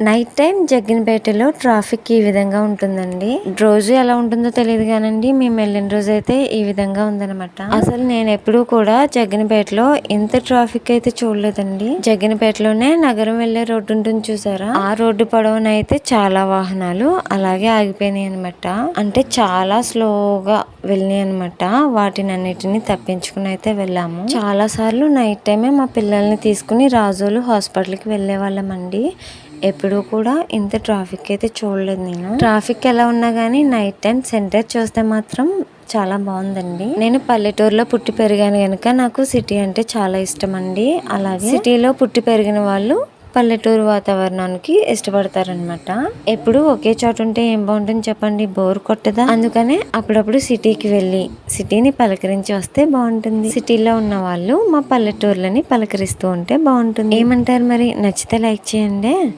Night time జగ్గంపేటలో traffic ఈ విధంగా ఉంటుందండి. రోజు ఎలా ఉంటుందో తెలియదు కానండి, మేము వెళ్ళిన రోజు అయితే ఈ విధంగా ఉందనమాట. అసలు నేను ఎప్పుడూ కూడా జగ్గంపేటలో ఇంత ట్రాఫిక్ అయితే చూడలేదండి. జగ్గంపేటలోనే నగరం వెళ్లే రోడ్డు ఉంటుంది చూసారా, ఆ రోడ్డు పొడవున అయితే చాలా వాహనాలు అలాగే ఆగిపోయినాయి అనమాట. అంటే చాలా స్లోగా వెళ్ళినాయి అనమాట. వాటిని అన్నిటిని తప్పించుకుని అయితే వెళ్ళాము. చాలా సార్లు నైట్ టైమే మా పిల్లల్ని తీసుకుని రాజోలు హాస్పిటల్కి వెళ్ళే వాళ్ళం అండి. ఎప్పుడు కూడా ఇంత ట్రాఫిక్ అయితే చూడలేదు నేను. ట్రాఫిక్ ఎలా ఉన్నా గానీ నైట్ టైం సెంటర్ చూస్తే మాత్రం చాలా బాగుందండి. నేను పల్లెటూరులో పుట్టి పెరిగాను కనుక నాకు సిటీ అంటే చాలా ఇష్టం అండి. అలాగే సిటీలో పుట్టి పెరిగిన వాళ్ళు పల్లెటూరు వాతావరణానికి ఇష్టపడతారనమాట. ఎప్పుడు ఒకే చోట ఉంటే ఏం బాగుంటుంది చెప్పండి, బోర్ కొట్టదా? అందుకనే అప్పుడప్పుడు సిటీకి వెళ్ళి సిటీని పలకరించి వస్తే బాగుంటుంది. సిటీలో ఉన్న వాళ్ళు మా పల్లెటూర్లని పలకరిస్తూ ఉంటే బాగుంటుంది. ఏమంటారు మరి? నచ్చితే లైక్ చేయండి.